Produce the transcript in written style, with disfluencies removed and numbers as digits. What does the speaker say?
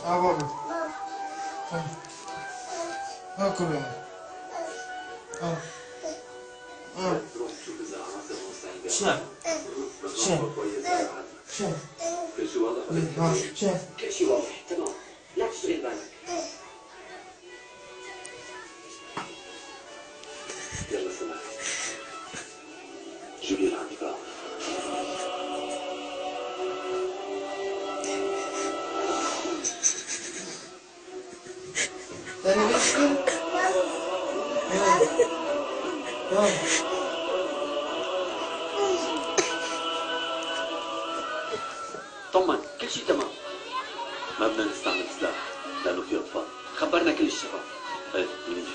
اه بابا. اكل يا اه اه شاف شاف شاف شاف. كل شيء واضح تمام، لا تشغل بالك. يلا سماح، جيبي لي عندي بقى. تاني بيسكن. يلا طمن، كل شيء تمام. ما بدنا نستعمل سلاح لانه في اطفال، خبرنا كل الشباب. ايه منيح.